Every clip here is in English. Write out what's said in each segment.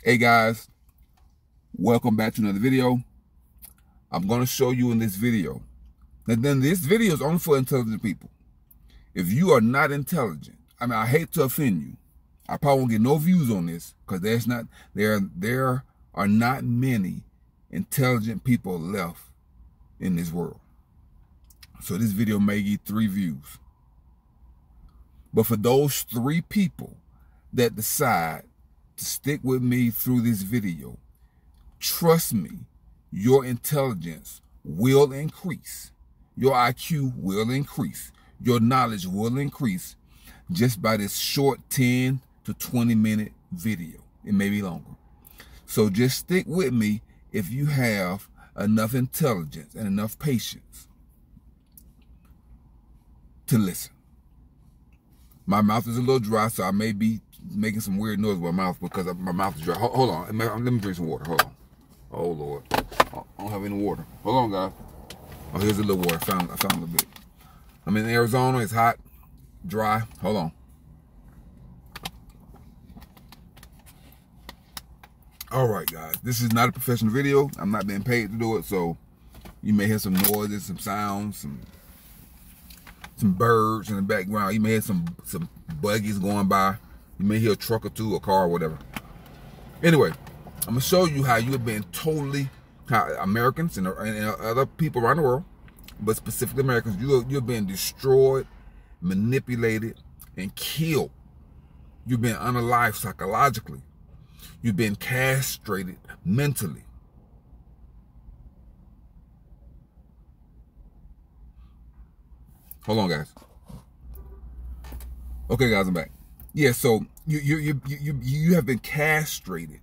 Hey guys, welcome back to another video. I'm going to show you in this video. And then this video is only for intelligent people. If you are not intelligent, I hate to offend you. I probably won't get no views on this because there are not many intelligent people left in this world. So this video may get 3 views. But for those 3 people that decide to stick with me through this video, trust me, your intelligence will increase. Your IQ will increase. Your knowledge will increase just by this short 10 to 20 minute video. It may be longer. So just stick with me if you have enough intelligence and enough patience to listen. My mouth is a little dry, so I may be making some weird noise with my mouth because my mouth is dry. Hold on. Let me drink some water. Hold on. Oh, Lord. I don't have any water. Hold on, guys. Oh, here's a little water. I found a little bit. I'm in Arizona. It's hot, dry. Hold on. All right, guys. This is not a professional video. I'm not being paid to do it, so you may hear some noises, some sounds, some birds in the background. You may hear some buggies going by. You may hear a truck or two, a car, or whatever. Anyway, I'm going to show you how you have been how Americans and other people around the world, but specifically Americans, you're being destroyed, manipulated, and killed. You've been unalived psychologically. You've been castrated mentally. Hold on, guys. Okay, guys, I'm back. Yeah, so you have been castrated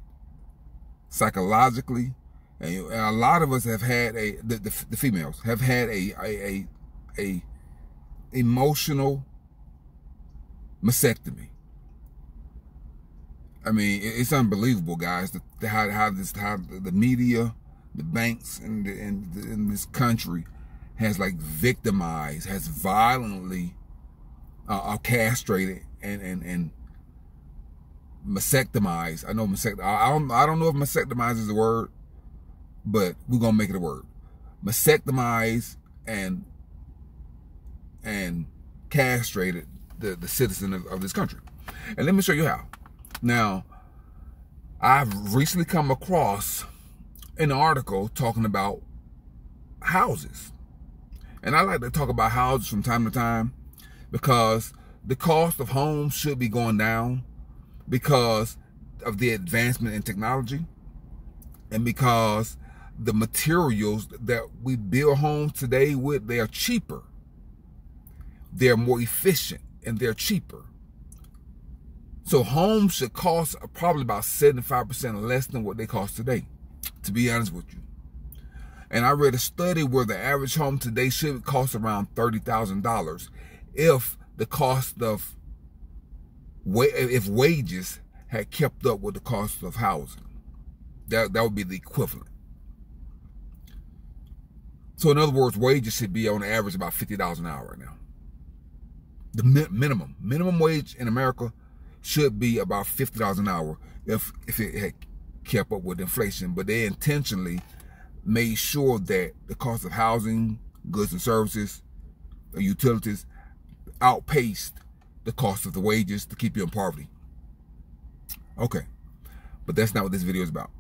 psychologically, and a lot of us have had the females have had a emotional mastectomy. I mean, it's unbelievable, guys, how the media, the banks in this country has like victimized, has violently castrated and mastectomized. I know I don't know if mastectomized is a word, but we're gonna make it a word. Mastectomized and castrated the citizen of this country. And let me show you how. Now, I've recently come across an article talking about houses. And I like to talk about houses from time to time because the cost of homes should be going down because of the advancement in technology and because the materials that we build homes today with, they are cheaper. They're more efficient and they're cheaper. So homes should cost probably about 75% less than what they cost today, to be honest with you. And I read a study where the average home today should cost around $30,000 if the cost of, if wages had kept up with the cost of housing. That would be the equivalent. So in other words, wages should be on average about $50 an hour right now. The minimum wage in America should be about $50 an hour if it had kept up with inflation. But they intentionally made sure that the cost of housing, goods and services, utilities outpaced the cost of the wages to keep you in poverty. Okay, but that's not what this video is about.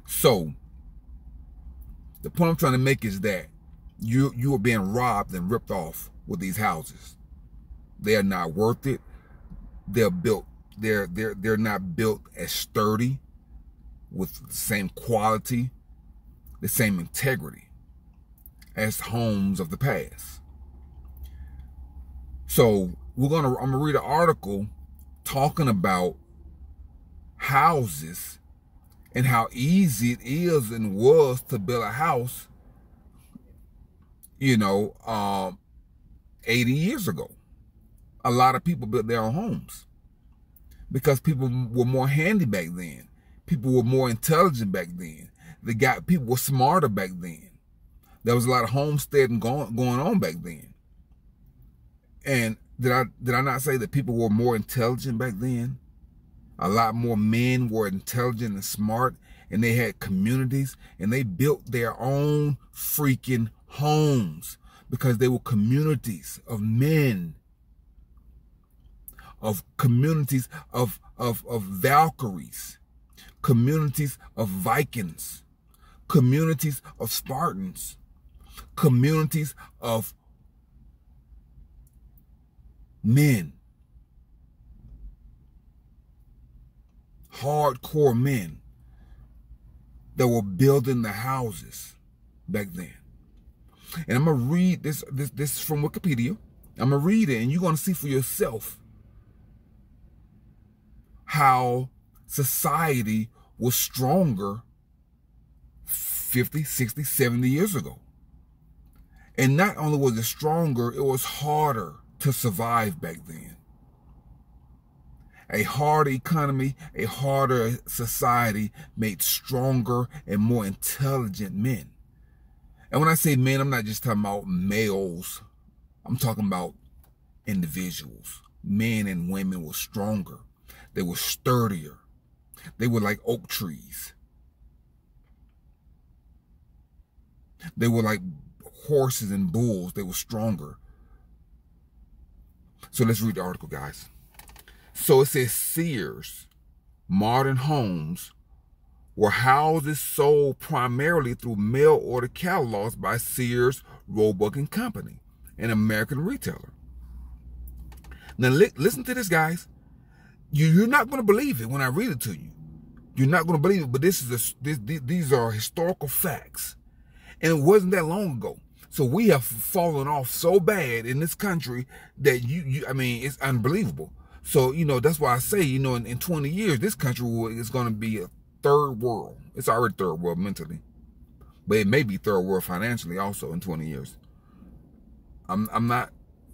So the point I'm trying to make is that you are being robbed and ripped off with these houses. They are not worth it. They're not built as sturdy, with the same quality, the same integrity as homes of the past. So I'm gonna read an article talking about houses and how easy it is and was to build a house, 80 years ago. A lot of people built their own homes because people were more handy back then. People were more intelligent back then. People were smarter back then. There was a lot of homesteading going on back then. And did I not say that people were more intelligent back then? A lot more men were intelligent and smart, and they had communities, and they built their own freaking homes because they were communities of men, of communities of Valkyries, communities of Vikings, communities of Spartans, communities of men, hardcore men that were building the houses back then. And I'm going to read this is from Wikipedia. I'm going to read it, and you're going to see for yourself how society was stronger 50, 60, 70 years ago. And not only was it stronger, it was harder to survive back then. A harder economy, a harder society made stronger and more intelligent men. And when I say men, I'm not just talking about males. I'm talking about individuals. Men and women were stronger. They were sturdier. They were like oak trees. They were like horses and bulls. They were stronger. So let's read the article, guys. So it says Sears modern homes were houses sold primarily through mail order catalogs by Sears, Roebuck and Company, an American retailer. Now listen to this, guys. You're not going to believe it when I read it to you. You're not going to believe it, but these are historical facts. And it wasn't that long ago. So we have fallen off so bad in this country that I mean, it's unbelievable. So, that's why I say, in 20 years, this country is going to be a third world. It's already third world mentally. But it may be third world financially also in 20 years. I'm not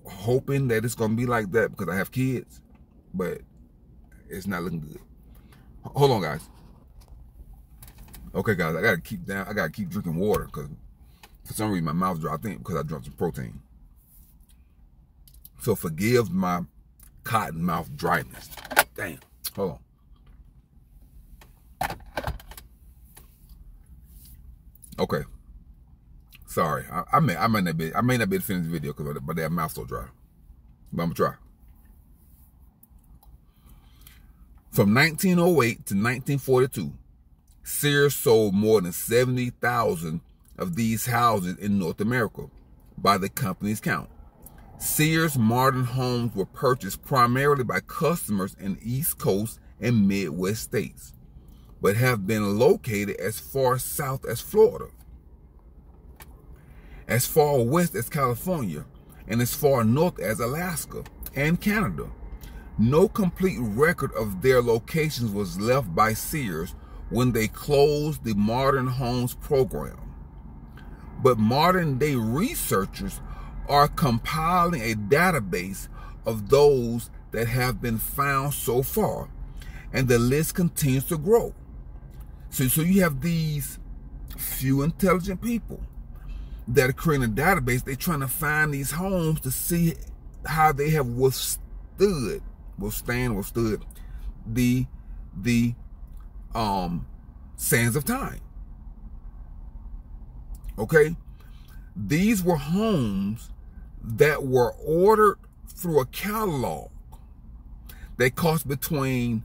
hoping that it's going to be like that because I have kids. But it's not looking good. Hold on, guys. Okay, guys, I gotta keep drinking water because for some reason my mouth's dry. I think because I drank some protein. So forgive my cotton mouth dryness. Damn. Hold on. Okay. Sorry. I may not be able to finish the video because my damn mouth's so dry. But I'm gonna try. From 1908 to 1942, Sears sold more than 70,000 of these houses in North America by the company's count. Sears modern homes were purchased primarily by customers in East Coast and Midwest states, but have been located as far south as Florida, as far west as California, and as far north as Alaska and Canada. No complete record of their locations was left by Sears when they closed the Modern Homes program. But modern day researchers are compiling a database of those that have been found so far, and the list continues to grow. So you have these few intelligent people that are creating a database. They're trying to find these homes to see how they have withstood the sands of time. Okay, these were homes that were ordered through a catalog. They cost between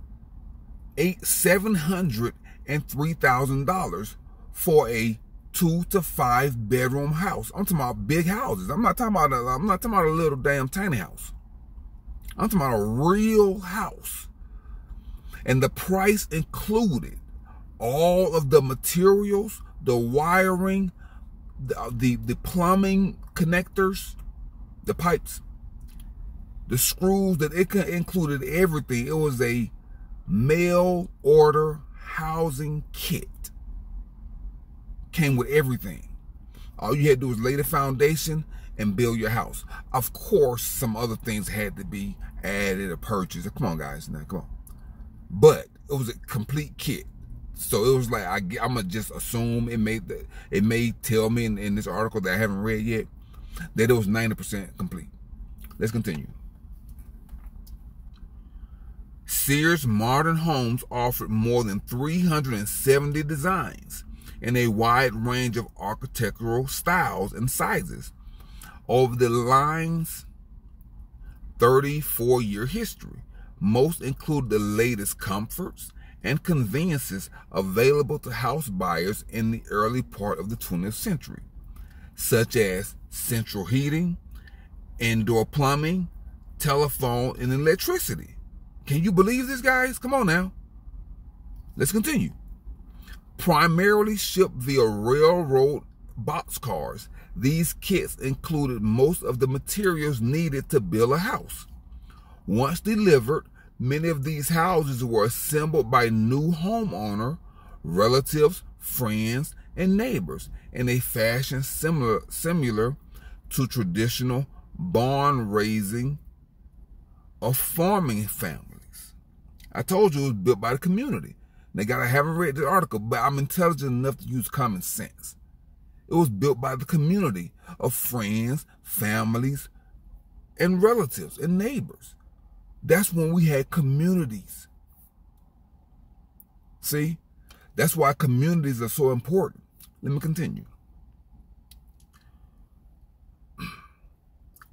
$700 and $3,000 for a 2 to 5 bedroom house. I'm talking about big houses. I'm not talking about a little damn tiny house. I'm talking about a real house. And the price included all of the materials, the wiring, the plumbing connectors, the pipes, the screws, that it included everything. It was a mail order housing kit. Came with everything. All you had to do was lay the foundation and build your house. Of course, some other things had to be added or purchased. Come on, guys, now come on. But it was a complete kit. So it was like, I'm gonna just assume it may tell me in this article that I haven't read yet that it was 90% complete. Let's continue. Sears Modern Homes offered more than 370 designs in a wide range of architectural styles and sizes over the line's 34-year history. Most include the latest comforts and conveniences available to house buyers in the early part of the 20th century, such as central heating, indoor plumbing, telephone, and electricity. Can you believe this, guys? Come on now. Let's continue. Primarily shipped via railroad boxcars, these kits included most of the materials needed to build a house. Once delivered, many of these houses were assembled by new homeowner, relatives, friends, and neighbors in a fashion similar to traditional barn raising of farming families. I told you it was built by the community. Now, I haven't read the article, but I'm intelligent enough to use common sense. It was built by the community of friends, families, and relatives and neighbors. That's when we had communities. See? That's why communities are so important. Let me continue.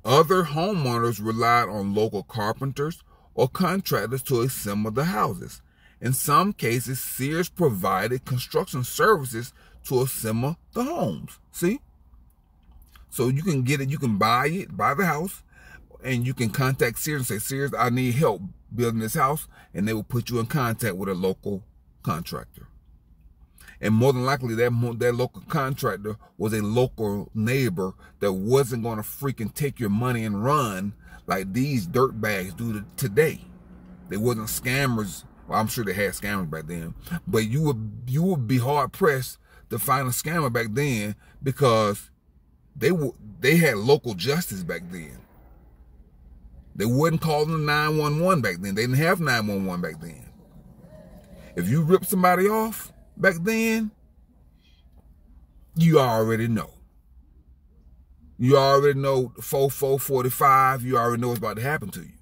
Other homeowners relied on local carpenters or contractors to assemble the houses. In some cases, Sears provided construction services to assemble the homes. See? So you can get it, you can buy the house, and you can contact Sears and say, Sears, I need help building this house, and they will put you in contact with a local contractor. And more than likely, that local contractor was a local neighbor that wasn't going to freaking take your money and run like these dirtbags do today. They wasn't scammers. Well, I'm sure they had scammers back then, but you would be hard pressed to find a scammer back then because they had local justice back then. They wouldn't call them 911 back then. They didn't have 911 back then. If you ripped somebody off back then, you already know. You already know 4445. You already know what's about to happen to you.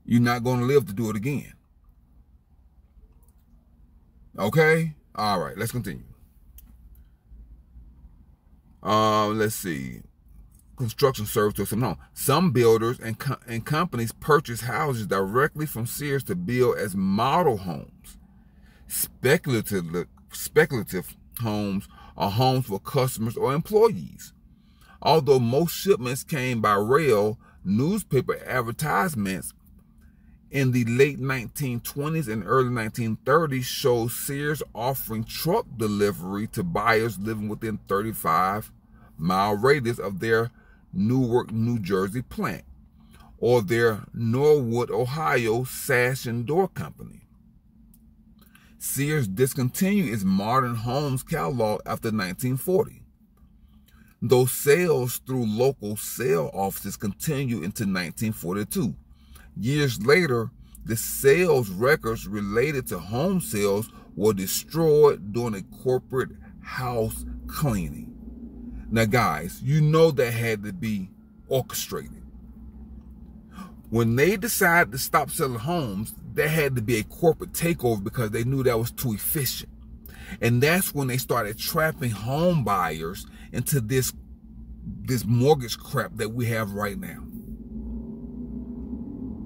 You're not going to live to do it again. Okay? All right, let's continue. Let's see. Construction service to some home. Some builders and companies purchase houses directly from Sears to build as model homes. Speculative homes are homes for customers or employees. Although most shipments came by rail, newspaper advertisements in the late 1920s and early 1930s showed Sears offering truck delivery to buyers living within 35-mile radius of their Newark, New Jersey plant or their Norwood, Ohio sash and door company. Sears discontinued its Modern Homes catalog after 1940. Though sales through local sale offices continued into 1942. Years later, the sales records related to home sales were destroyed during a corporate house cleaning. Now, guys, you know that had to be orchestrated. When they decided to stop selling homes, there had to be a corporate takeover because they knew that was too efficient. And that's when they started trapping home buyers into this mortgage crap that we have right now.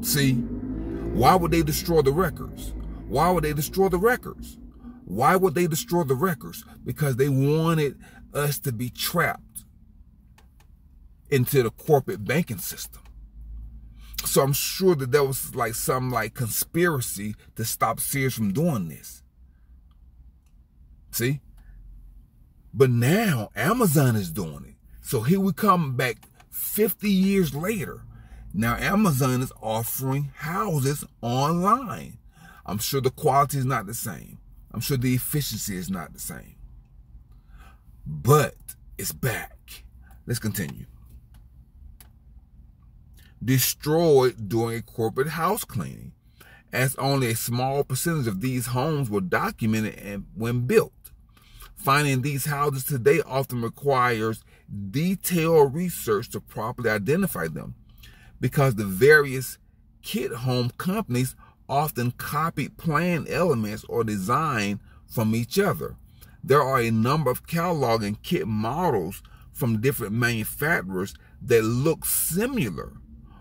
See, why would they destroy the records? Why would they destroy the records? Why would they destroy the records? Because they wanted us to be trapped into the corporate banking system. So I'm sure that there was like some conspiracy to stop Sears from doing this. See? But now Amazon is doing it. So here we come back 50 years later. Now Amazon is offering houses online. I'm sure the quality is not the same. I'm sure the efficiency is not the same. But it's back. Let's continue. Destroyed during a corporate house cleaning, as only a small percentage of these homes were documented and when built. Finding these houses today often requires detailed research to properly identify them, because the various kit home companies often copied plan elements or design from each other. There are a number of catalog and kit models from different manufacturers that look similar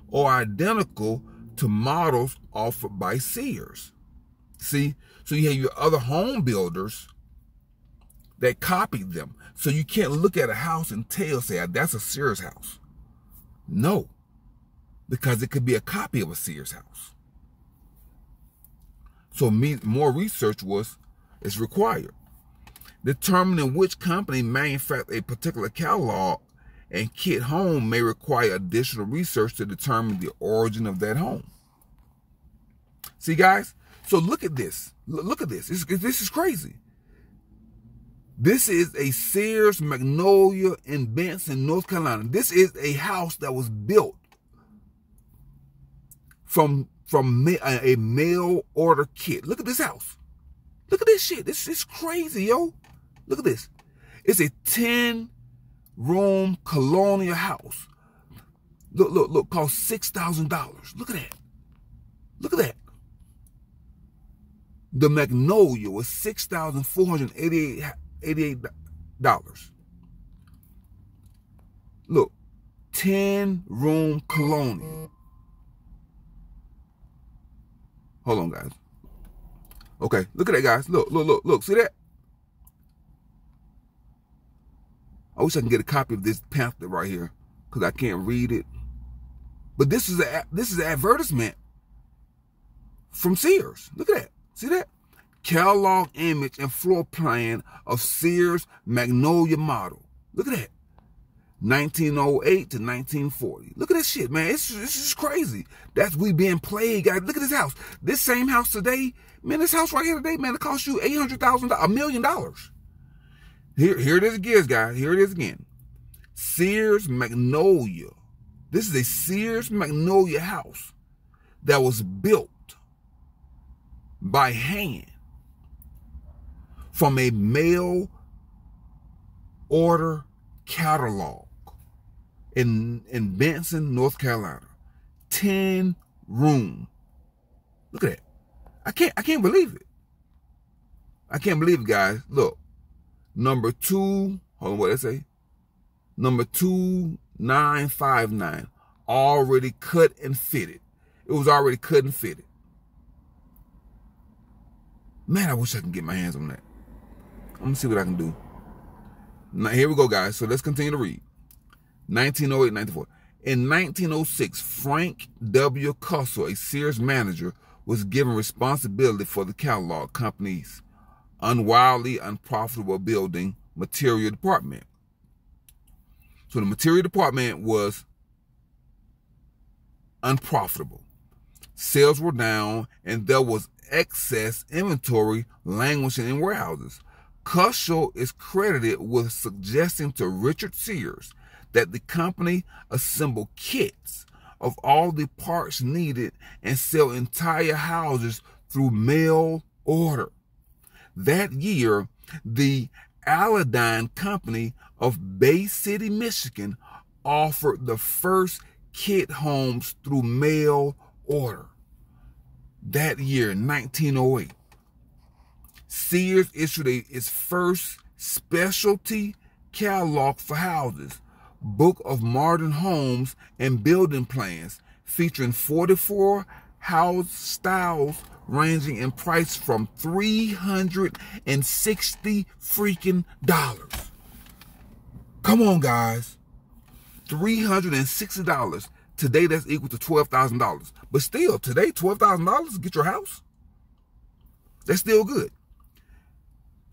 or identical to models offered by Sears. See, so you have your other home builders that copied them. So you can't look at a house and tell, say, that's a Sears house. No, because it could be a copy of a Sears house. So more research is required. Determining which company manufactured a particular catalog and kit home may require additional research to determine the origin of that home. See, guys? So look at this. Look at this. This is crazy. This is a Sears Magnolia in Benson, North Carolina. This is a house that was built from a mail order kit. Look at this house. Look at this shit. This is crazy, yo. Look at this. It's a 10-room Colonial house. Look, cost $6,000. Look at that. Look at that. The Magnolia was $6,488. Look, 10-room Colonial. Hold on, guys. Okay, look at that, guys. Look. See that? I wish I can get a copy of this pamphlet right here because I can't read it. But this is an advertisement from Sears. Look at that. See that? Catalog image and floor plan of Sears Magnolia model. Look at that. 1908 to 1940. Look at this shit, man. This is crazy. We being played, guys. Look at this house. This same house today, man, this house right here today, man, it cost you $800,000, $1 million. Here it is again, guys. Here it is again. Sears Magnolia. This is a Sears Magnolia house that was built by hand from a mail order catalog in Benson, North Carolina. 10-room. Look at that. I can't believe it. I can't believe it, guys. Look. Number 2, hold on, what did I say? Number 2959. Already cut and fitted. It was already cut and fitted. Man, I wish I could get my hands on that. I'm going to see what I can do. Now, here we go, guys. So let's continue to read. 1908, 1904. In 1906, Frank W. Cussell, a Sears manager, was given responsibility for the catalog company's unwildly unprofitable building material department. So the material department was unprofitable. Sales were down and there was excess inventory languishing in warehouses. Cushel is credited with suggesting to Richard Sears that the company assemble kits of all the parts needed and sell entire houses through mail order. That year, the Aladdin Company of Bay City, Michigan, offered the first kit homes through mail order. That year, 1908, Sears issued its first specialty catalog for houses, Book of Modern Homes and Building Plans, featuring 44 house styles ranging in price from $360 freaking dollars. Come on, guys. $360. Today, that's equal to $12,000. But still, today, $12,000 to get your house? That's still good.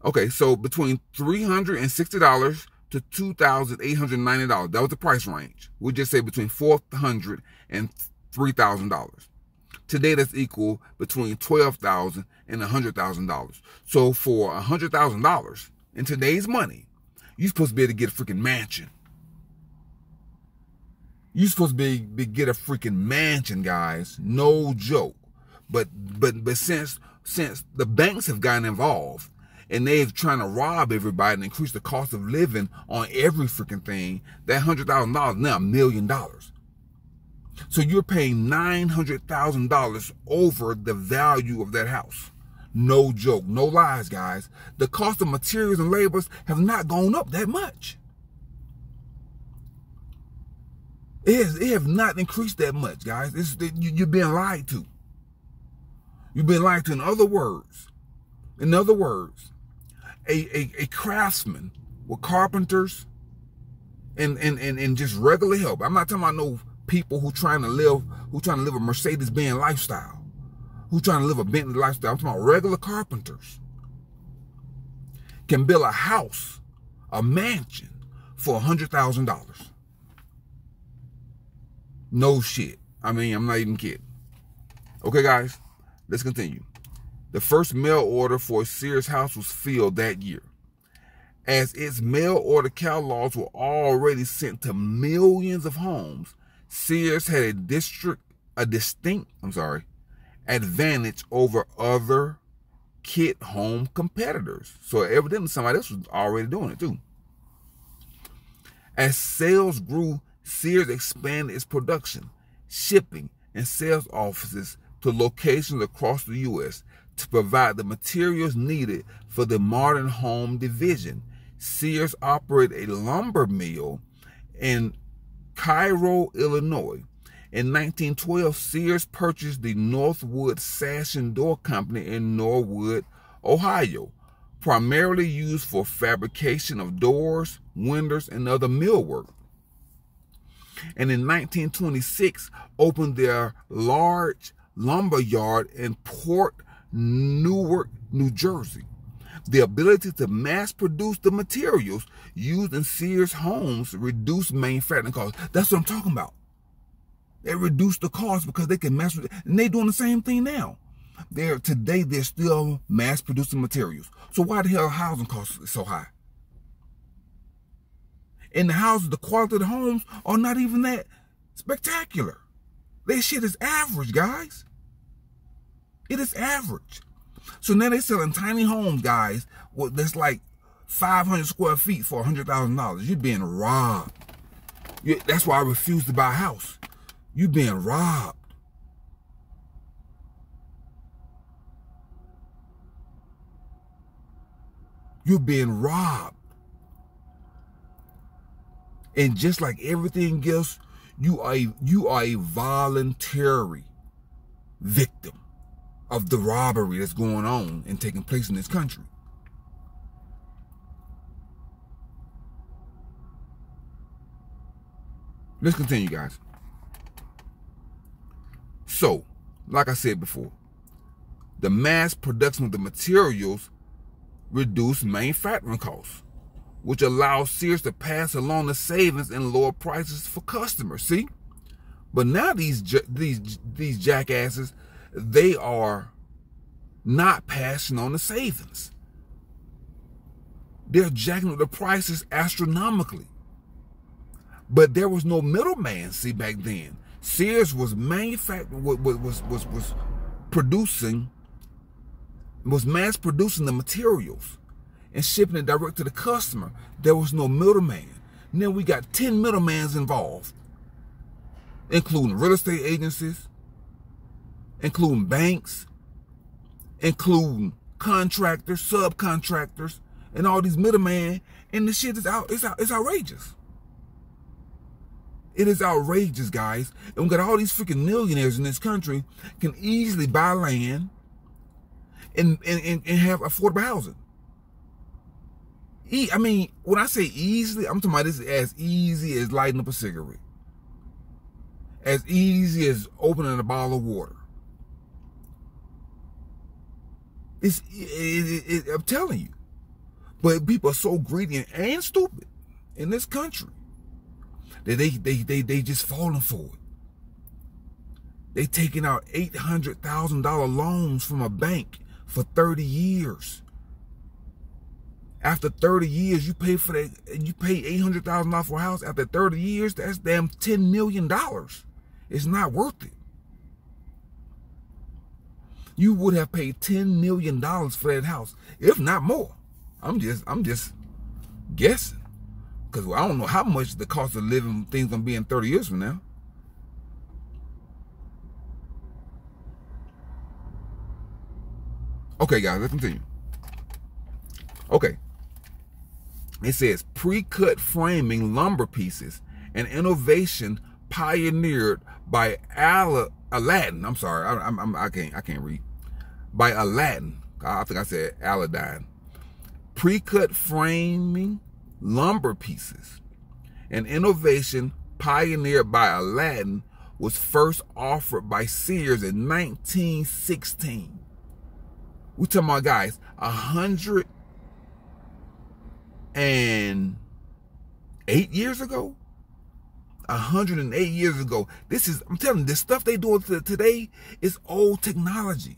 Okay, so between $360 to $2,890. That was the price range. We'll just say between $400 and $3,000. Today, that's equal between $12,000 and $100,000. So for $100,000 in today's money, you're supposed to be able to get a freaking mansion. You're supposed to get a freaking mansion, guys. No joke. But since the banks have gotten involved and they're trying to rob everybody and increase the cost of living on every freaking thing, that $100,000 now $1 million. So you're paying $900,000 over the value of that house. No joke, no lies, guys. The cost of materials and labors have not gone up that much. It have not increased that much, guys. You're being lied to. You've been lied to. In other words, a craftsman with carpenters and just regular help. I'm not talking about no people who trying to live a Mercedes-Benz lifestyle, who trying to live a Bentley lifestyle. I'm talking about regular carpenters can build a house, a mansion for $100,000. No shit. I mean, I'm not even kidding. Okay, guys, let's continue. The first mail order for a Sears house was filled that year. As its mail order catalogs were already sent to millions of homes, Sears had a distinct advantage over other kit home competitors. So evidently somebody else was already doing it too. As sales grew, Sears expanded its production, shipping, and sales offices to locations across the U.S. to provide the materials needed for the modern home division. Sears operated a lumber mill in Cairo, Illinois. In 1912, Sears purchased the Northwood Sash and Door Company in Norwood, Ohio, primarily used for fabrication of doors, windows, and other millwork. And in 1926, opened their large lumber yard in Port Newark, New Jersey. The ability to mass produce the materials used in Sears homes reduced manufacturing costs. That's what I'm talking about. They reduced the cost because they can mass produce, and they're doing the same thing now. Today they're still mass producing materials. So why the hell housing costs are so high? And the houses, the quality of the homes are not even that spectacular. Their shit is average, guys. It is average. So now they're selling tiny homes, guys, that's like 500 square feet for $100,000. You're being robbed. That's why I refuse to buy a house. You're being robbed. You're being robbed. And just like everything else, you are a voluntary victim of the robbery that's going on and taking place in this country. Let's continue, guys. So, like I said before, the mass production of the materials reduce manufacturing costs, which allows Sears to pass along the savings and lower prices for customers. See? But now these jackasses, they are not passing on the savings. They're jacking up the prices astronomically. But there was no middleman, see, back then. Sears was manufacturing, was mass producing the materials and shipping it direct to the customer. There was no middleman. Now we got 10 middlemans involved, including real estate agencies, including banks, including contractors, subcontractors, and all these middlemen. And the shit is it's outrageous. It is outrageous, guys. And we got all these freaking millionaires in this country can easily buy land and have affordable housing. I mean, when I say easily, I'm talking about this as easy as lighting up a cigarette. As easy as opening a bottle of water. I'm telling you. But people are so greedy and stupid in this country that they just falling for it. They taking out $800,000 loans from a bank for 30 years. After 30 years, you pay for that. You pay $800,000 for a house. After 30 years, that's damn $10 million. It's not worth it. You would have paid $10 million for that house, if not more. I'm just guessing, because I don't know how much the cost of living thing's gonna be in 30 years from now. Okay, guys, let's continue. Okay. It says pre-cut framing lumber pieces, an innovation pioneered by Aladdin. I'm sorry, I can't read. By Aladdin. I think I said Aladdin. Pre-cut framing lumber pieces, an innovation pioneered by Aladdin, was first offered by Sears in 1916. We talking about, guys, 108 years ago. 108 years ago. I'm telling you, the stuff they doing today is old technology.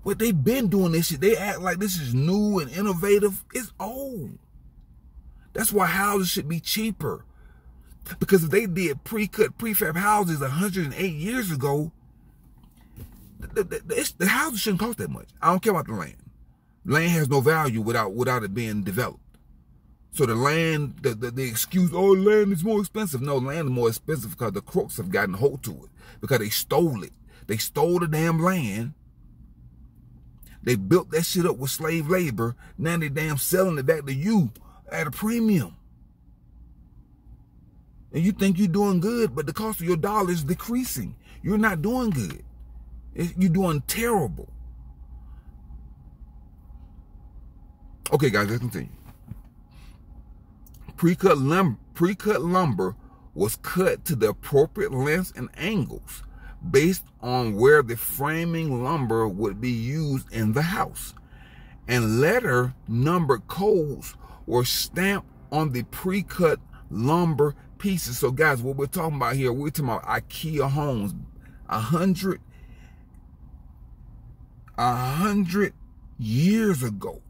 What they've been doing this shit, they act like this is new and innovative. It's old. That's why houses should be cheaper. Because if they did pre-cut prefab houses 108 years ago, the houses shouldn't cost that much. I don't care about the land. Land has no value without it being developed. So the land, the excuse, oh, land is more expensive. No, land is more expensive because the crooks have gotten hold to it. Because they stole it. They stole the damn land. They built that shit up with slave labor. Now they damn selling it back to you at a premium. And you think you're doing good, but the cost of your dollar is decreasing. You're not doing good. You're doing terrible. Okay, guys, let's continue. Pre-cut lumber was cut to the appropriate lengths and angles based on where the framing lumber would be used in the house. And letter number codes were stamped on the pre-cut lumber pieces. So guys, what we're talking about here, we're talking about IKEA homes. 100 years ago.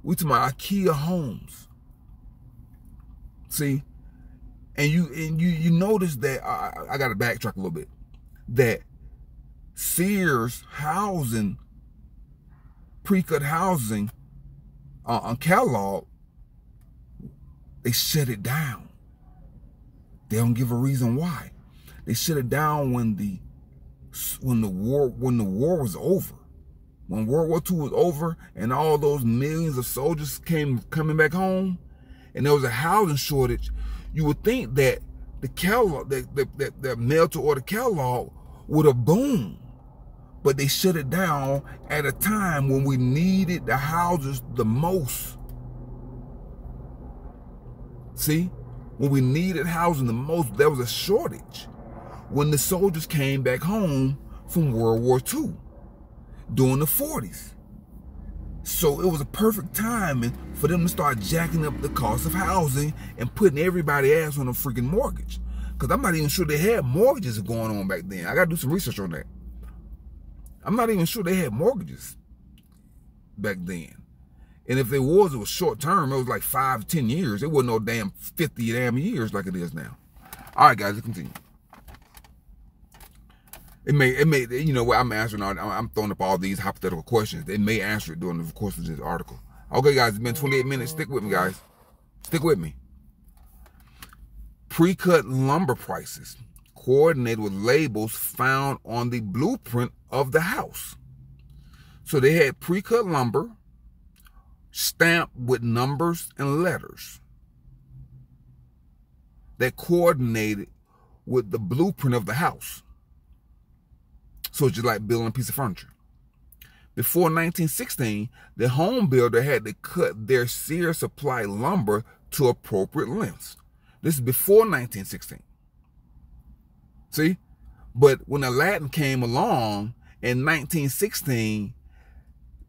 We're talking about IKEA homes. See? And you notice that I gotta backtrack a little bit. That Sears housing, pre-cut housing on catalog, they shut it down. They don't give a reason why. They shut it down when the war was over. When World War II was over and all those millions of soldiers coming back home, and there was a housing shortage, you would think that the catalog, the mail to order catalog would have boomed. But they shut it down at a time when we needed the houses the most. See? When we needed housing the most, there was a shortage. When the soldiers came back home from World War II during the 40s. So it was a perfect timing for them to start jacking up the cost of housing and putting everybody's ass on a freaking mortgage. Because I'm not even sure they had mortgages going on back then. I got to do some research on that. I'm not even sure they had mortgages back then. And if there was, it was short term. It was like 5 to 10 years. It wasn't no damn 50 damn years like it is now. All right, guys, let's continue. It may, you know what, I'm answering, I'm throwing up all these hypothetical questions. They may answer it during the course of this article. Okay, guys, it's been 28 minutes. Stick with me, guys. Stick with me. Pre-cut lumber prices coordinated with labels found on the blueprint of the house. So they had pre-cut lumber stamped with numbers and letters that coordinated with the blueprint of the house. So it's just like building a piece of furniture. Before 1916, the home builder had to cut their Sears supply lumber to appropriate lengths. This is before 1916. See? But when Aladdin came along in 1916,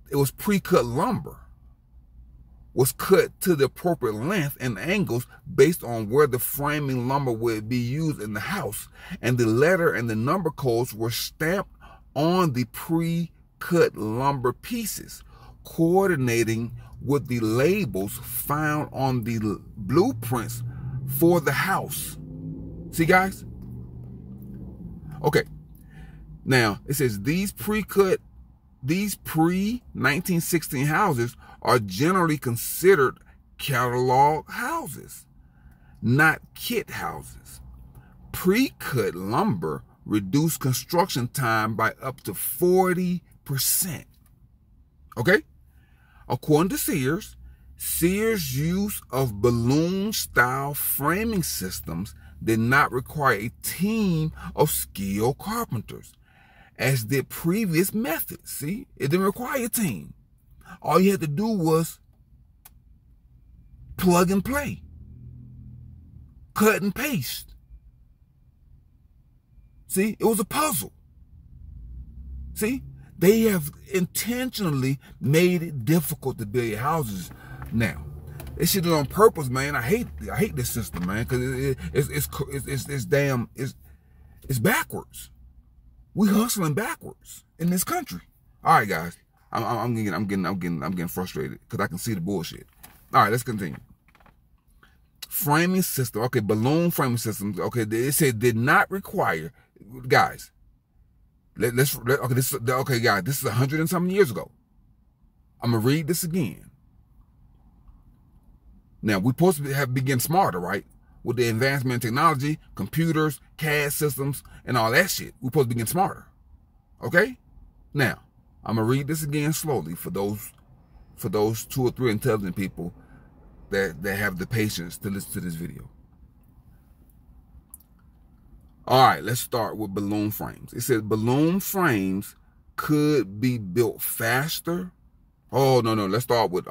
it was pre-cut lumber. Was cut to the appropriate length and angles based on where the framing lumber would be used in the house. And the letter and the number codes were stamped on the pre-cut lumber pieces, coordinating with the labels found on the blueprints for the house. See, guys? Okay. Now, it says these pre-1916 houses are generally considered catalog houses, not kit houses. Pre-cut lumber reduced construction time by up to 40%. Okay? According to Sears, Sears' use of balloon-style framing systems did not require a team of skilled carpenters, as did previous methods. See, it didn't require a team. All you had to do was plug and play, cut and paste. See, it was a puzzle. See, they have intentionally made it difficult to build your houses now. This shit is on purpose, man. I hate this system, man, because it's backwards. We hustling backwards in this country. All right, guys, I'm getting frustrated because I can see the bullshit. All right, let's continue. Framing system, okay, balloon framing systems. Okay, it said did not require, guys. Okay, guys, this is 100 and something years ago. I'm gonna read this again. Now we're supposed to have begin smarter, right? With the advancement in technology, computers, CAD systems, and all that shit. We're supposed to begin smarter. Okay? Now, I'm gonna read this again slowly for those 2 or 3 intelligent people that have the patience to listen to this video. All right, let's start with balloon frames. It says balloon frames could be built faster. Oh, no. Let's start with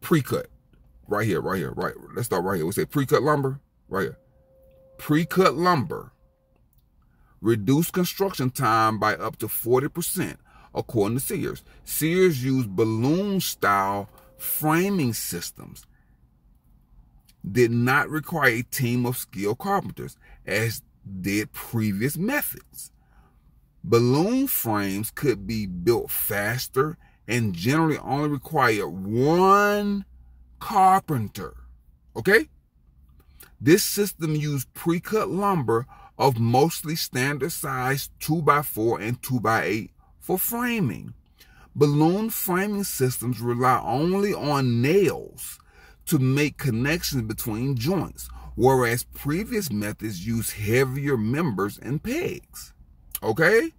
pre-cut. Right here. Let's start right here. We say pre-cut lumber. Right here. Pre-cut lumber reduced construction time by up to 40%, according to Sears. Sears used balloon-style framing systems. Did not require a team of skilled carpenters, as did previous methods. Balloon frames could be built faster and generally only require 1 carpenter. Okay? This system used pre-cut lumber of mostly standard size 2x4 and 2x8 for framing. Balloon framing systems rely only on nails to make connections between joints, whereas previous methods use heavier members and pegs. Okay?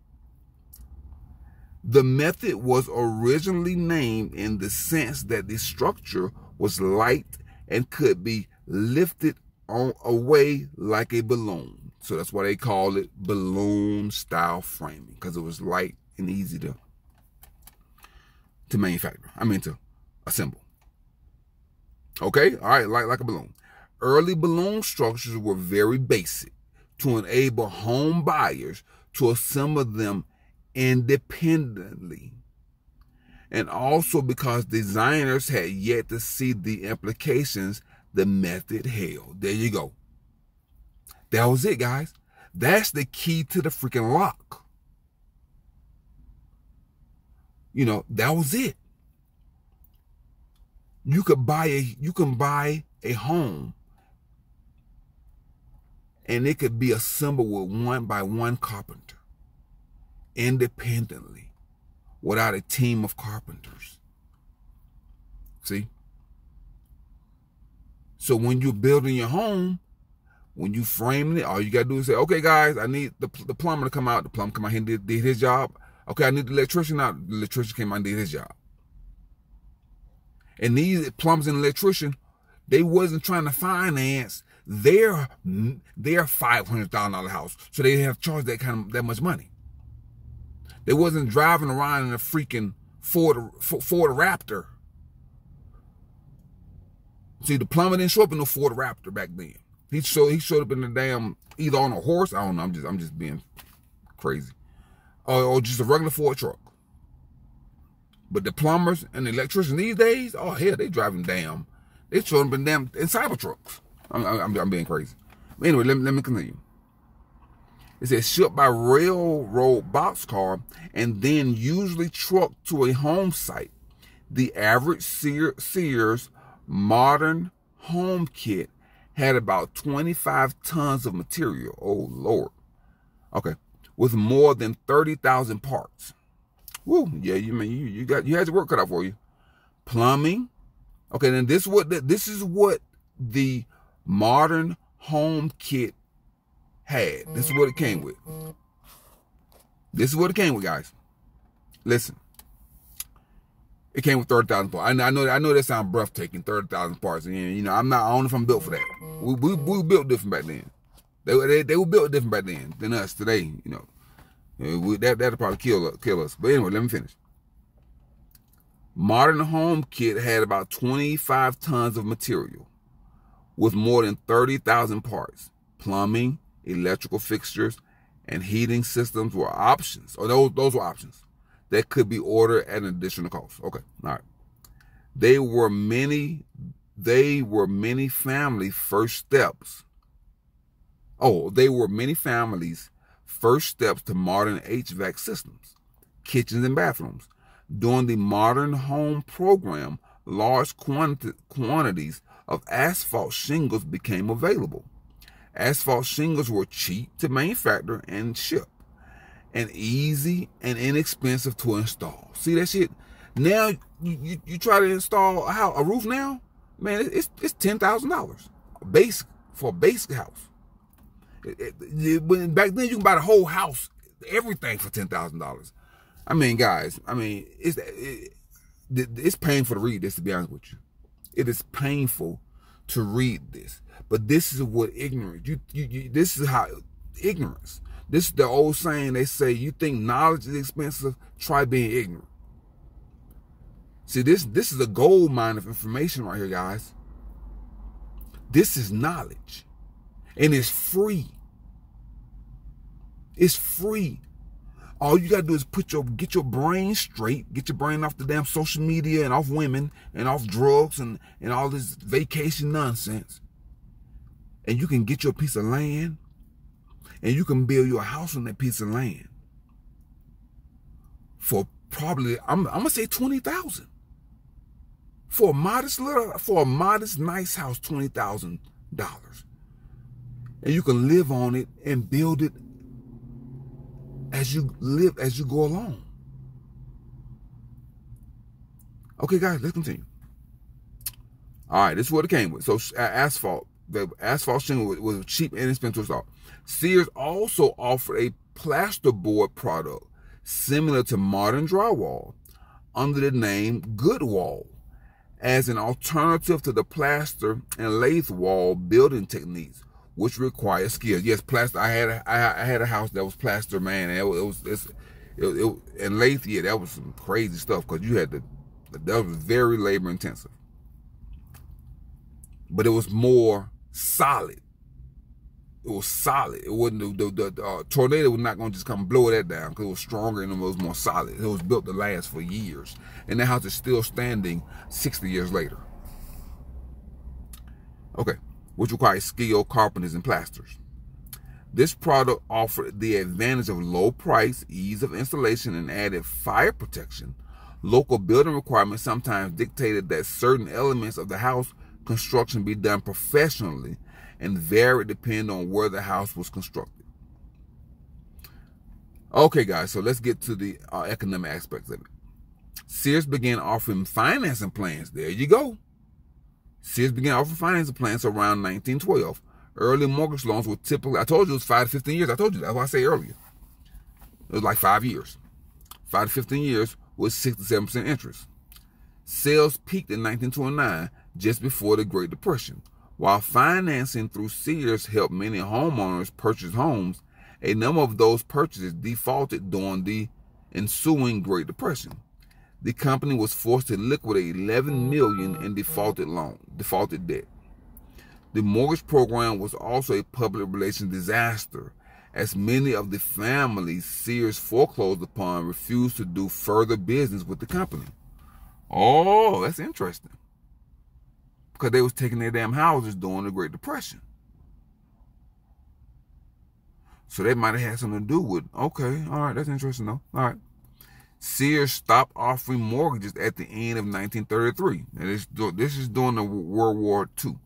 The method was originally named in the sense that the structure was light and could be lifted away like a balloon. So that's why they call it balloon style framing, because it was light and easy to manufacture. To assemble. Okay, all right, like a balloon. Early balloon structures were very basic to enable home buyers to assemble them independently, and also because designers had yet to see the implications the method held. There you go. That was it, guys. That's the key to the freaking lock. That was it. You can buy a home, and it could be assembled with 1 carpenter, independently, without a team of carpenters. See? So when you're building your home, when you framing it, all you gotta do is say, okay, guys, I need the plumber to come out. The plumber come out here and did his job. Okay, I need the electrician out. The electrician came out and did his job. And these plumbers and electricians, they wasn't trying to finance their $500,000 house, so they didn't have to charge that much money. They wasn't driving around in a freaking Ford Raptor. See, the plumber didn't show up in no Ford Raptor back then. He showed up in the damn, either on a horse, I don't know, I'm just being crazy, or just a regular Ford truck. But the plumbers and the electricians these days, oh hell, they driving they showing up in Cybertrucks. I'm being crazy. But anyway, let me continue. It says shipped by railroad boxcar and then usually trucked to a home site. The average Sears modern home kit had about 25 tons of material. Oh Lord. Okay, with more than 30,000 parts. Woo, yeah, you had your work cut out for you. Plumbing. Okay, then this is what the modern home kit had. This is what it came with. This is what it came with, guys. Listen, It came with 30,000 parts. I know that sounds breathtaking, 30,000 parts. And, you know, I don't know if I'm built for that. We were built different back then. They were built different back then than us today, you know. That'll probably kill us. But anyway, let me finish. Modern Home Kit had about 25 tons of material with more than 30,000 parts. Plumbing, electrical fixtures, and heating systems were options. Or those were options that could be ordered at an additional cost. Okay, all right. They were many family first steps. Oh, they were many families' first steps to modern HVAC systems, kitchens and bathrooms. During the Modern Home program, large quantities of asphalt shingles became available. Asphalt shingles were cheap to manufacture and ship, and easy and inexpensive to install. See that shit? Now you try to install a roof now, man, it's $10,000 for a basic house. Back then you can buy the whole house, everything for $10,000. I mean, guys, it's painful to read this, to be honest with you. It is painful to read this, but this is what ignorance. This is how ignorance. This is the old saying. They say, you think knowledge is expensive, try being ignorant. See, this is a gold mine of information right here, guys. This is knowledge, and it's free. It's free. All you gotta do is get your brain straight, get your brain off the damn social media and off women and off drugs and all this vacation nonsense. And you can get your piece of land and you can build your house on that piece of land for probably, I'm gonna say $20,000. For a modest nice house, $20,000. And you can live on it and build it as you go along. Okay, guys, let's continue. All right, this is what it came with. So the asphalt shingle was cheap and inexpensive to install. Sears also offered a plasterboard product similar to modern drywall under the name Good Wall as an alternative to the plaster and lathe wall building techniques, which require skill. Yes, plaster. I had a house that was plaster, man. And it was and lathe. Yeah, that was some crazy stuff because that was very labor intensive. But it was more solid. It was solid. It wasn't the tornado was not going to just come blow that down because it was stronger and it was more solid. It was built to last for years, and the house is still standing 60 years later. Okay. Which requires skilled carpenters and plasters. This product offered the advantage of low price, ease of installation, and added fire protection. Local building requirements sometimes dictated that certain elements of the house construction be done professionally and varied depending on where the house was constructed. Okay, guys, so let's get to the economic aspects of it. Sears began offering financing plans. There you go. Sears began offering financing plans around 1912. Early mortgage loans were typically, I told you it was 5 to 15 years. I told you that. That's what I said earlier. It was like 5 years. 5 to 15 years with 6 to 7% interest. Sales peaked in 1929, just before the Great Depression. While financing through Sears helped many homeowners purchase homes, a number of those purchases defaulted during the ensuing Great Depression. The company was forced to liquidate $11 million in defaulted debt. The mortgage program was also a public relations disaster, as many of the families Sears foreclosed upon refused to do further business with the company. Oh, that's interesting. Because they was taking their damn houses during the Great Depression. So that might have had something to do with, okay, all right, that's interesting though. All right. Sears stopped offering mortgages at the end of 1933. And this is during the World War II.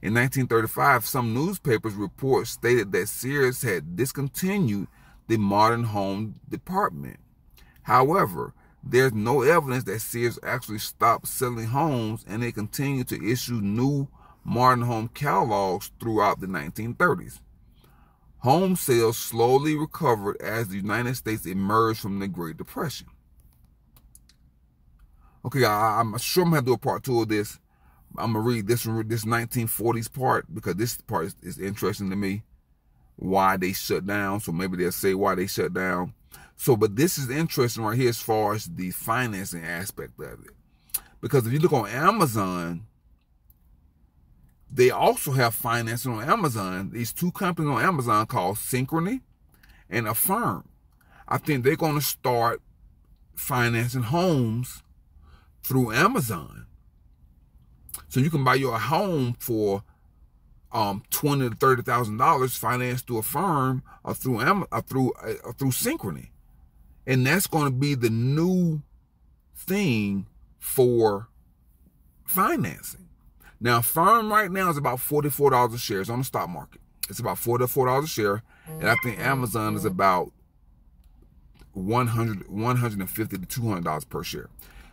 In 1935, some newspapers reports stated that Sears had discontinued the modern home department. However, there's no evidence that Sears actually stopped selling homes, and they continued to issue new modern home catalogs throughout the 1930s. Home sales slowly recovered as the United States emerged from the Great Depression. Okay, I'm sure I'm going to do a part 2 of this. I'm going to read this 1940s part, because this part is interesting to me, why they shut down. So maybe they'll say why they shut down. So, but this is interesting right here as far as the financing aspect of it. Because if you look on Amazon, they also have financing on Amazon. These two companies on Amazon called Synchrony and Affirm. I think they're going to start financing homes through Amazon. So you can buy your home for $20,000 to $30,000 financed through Affirm or through Synchrony. And that's going to be the new thing for financing. Now, Affirm right now is about $44 a share. It's on the stock market. It's about $44 a share. And I think Amazon is about $150 to $200 per share.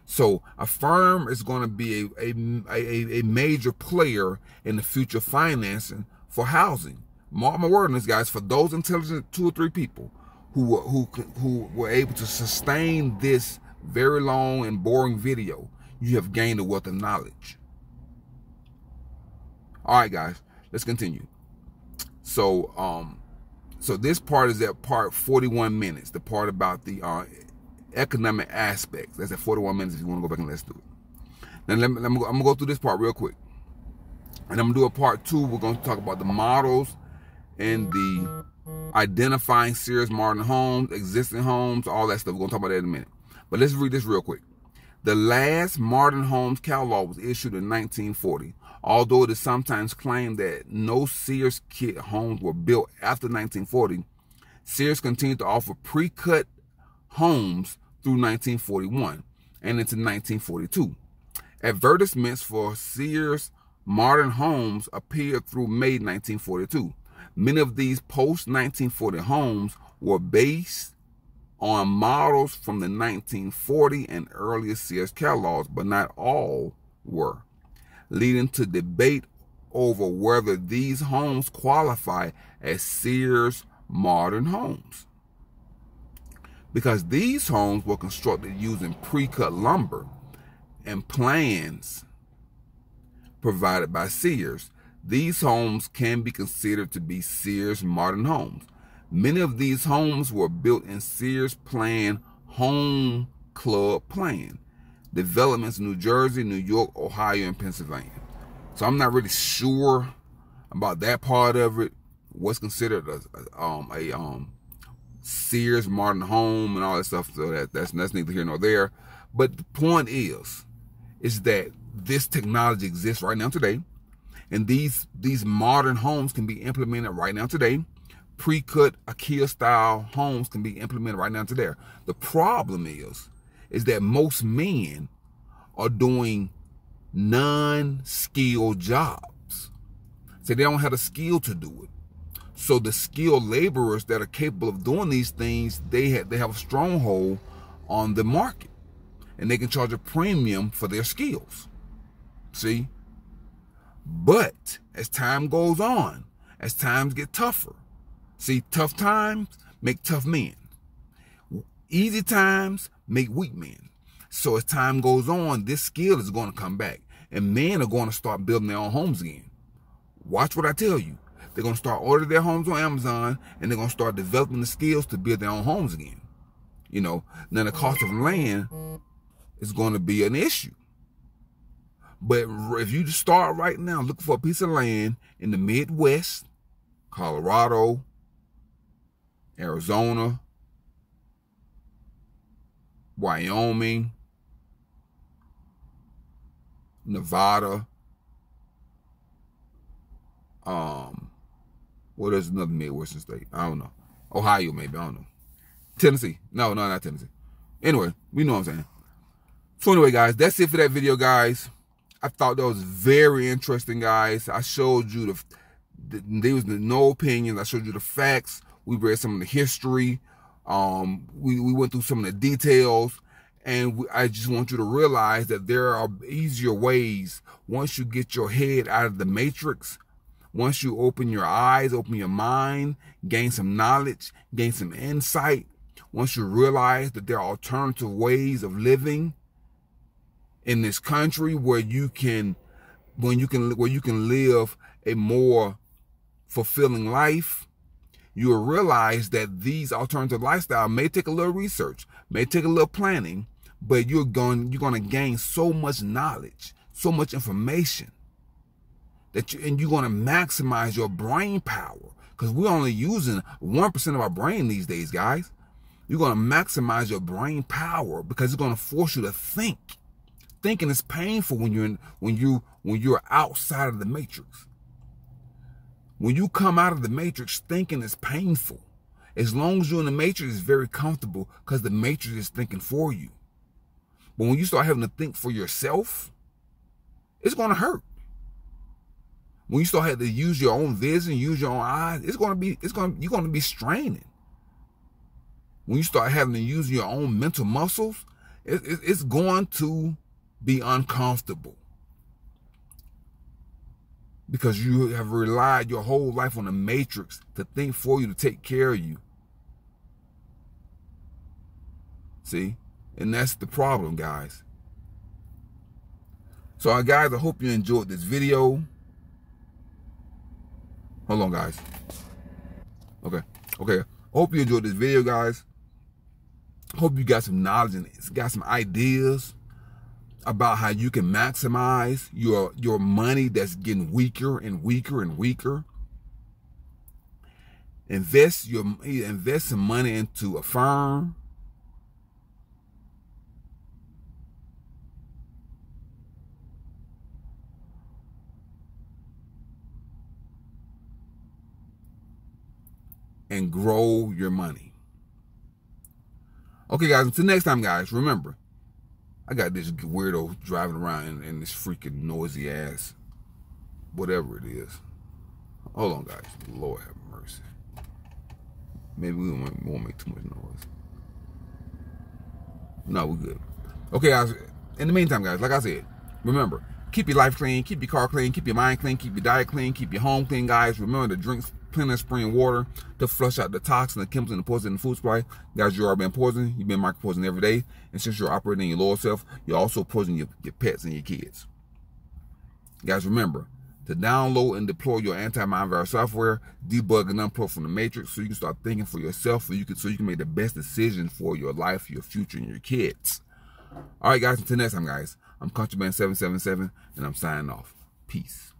So Affirm is going to be a major player in the future financing for housing. Mark my word on this, guys. For those intelligent 2 or 3 people who were able to sustain this very long and boring video, you have gained a wealth of knowledge. All right, guys, let's continue. So, so this part is at part 41 minutes, the part about the economic aspects. That's at 41 minutes if you want to go back and let's do it. Now, I'm going to go through this part real quick. And I'm going to do a part 2. We're going to talk about the models and the identifying Sears modern homes, existing homes, all that stuff. We're going to talk about that in a minute. But let's read this real quick. The last modern homes catalog was issued in 1940. Although it is sometimes claimed that no Sears kit homes were built after 1940, Sears continued to offer pre-cut homes through 1941 and into 1942. Advertisements for Sears modern homes appeared through May 1942. Many of these post-1940 homes were based on models from the 1940 and earlier Sears catalogs, but not all were, leading to debate over whether these homes qualify as Sears modern homes. Because these homes were constructed using pre-cut lumber and plans provided by Sears, these homes can be considered to be Sears modern homes. Many of these homes were built in Sears Plan Home Club Plan developments in New Jersey, New York, Ohio, and Pennsylvania. So I'm not really sure about that part of it, what's considered a Sears modern home and all that stuff. So that's neither here nor there. But the point is that this technology exists right now today, and these modern homes can be implemented right now today. Pre-cut IKEA style homes can be implemented right now today. The problem is that most men are doing non-skilled jobs. So they don't have the skill to do it. So the skilled laborers that are capable of doing these things, they have a stronghold on the market, and they can charge a premium for their skills. See? But as time goes on, as times get tougher, see, tough times make tough men. Easy times make weak men. So as time goes on, this skill is going to come back, and men are going to start building their own homes again. Watch what I tell you. They're going to start ordering their homes on Amazon, and they're going to start developing the skills to build their own homes again. You know, now the cost of land is going to be an issue. But if you just start right now looking for a piece of land in the Midwest, Colorado, Arizona, Wyoming, Nevada, what is another Midwestern state? I don't know. Ohio, maybe. I don't know. Tennessee. No, not Tennessee. Anyway, we know what I'm saying. So anyway, guys, that's it for that video, guys. I thought that was very interesting, guys. I showed you there was no opinions. I showed you the facts. We read some of the history. We went through some of the details. And I just want you to realize that there are easier ways once you get your head out of the matrix. Once you open your eyes, open your mind, gain some knowledge, gain some insight. Once you realize that there are alternative ways of living, in this country where you can live a more fulfilling life, you will realize that these alternative lifestyles may take a little research, may take a little planning, but you're going to gain so much knowledge, so much information that you're going to maximize your brain power, because we're only using 1% of our brain these days, guys. You're going to maximize your brain power because it's going to force you to think. Thinking is painful when you're outside of the matrix. When you come out of the matrix, thinking is painful. As long as you're in the matrix, it's very comfortable because the matrix is thinking for you. But when you start having to think for yourself, it's going to hurt. When you start having to use your own vision, use your own eyes, you're going to be straining. When you start having to use your own mental muscles, it's going to be uncomfortable. Because you have relied your whole life on the matrix to think for you, to take care of you. See? And that's the problem, guys. So, guys, I hope you enjoyed this video. Hold on, guys. Okay. I hope you enjoyed this video, guys. Hope you got some knowledge and got some ideas about how you can maximize your money that's getting weaker and weaker and weaker. Invest some money into a firm. And grow your money. Okay, guys, until next time, guys, remember, I got this weirdo driving around in this freaking noisy ass, whatever it is. Hold on, guys. Lord have mercy. Maybe we won't make too much noise. No, we're good. Okay, guys, in the meantime, guys, like I said, remember, keep your life clean, keep your car clean, keep your mind clean, keep your diet clean, keep your home clean, guys. Remember to drink plenty of spring water to flush out the toxins, the chemicals, and the poison in the food supply. Guys, you are being poisoned. You've been micro-poisoned every day. And since you're operating in your lower self, you're also poisoning your pets and your kids. Guys, remember to download and deploy your anti-mind virus software, debug and unplug from the matrix, so you can start thinking for yourself, so you can make the best decision for your life, your future, and your kids. All right, guys, until next time, guys, I'm CountryMan777, and I'm signing off. Peace.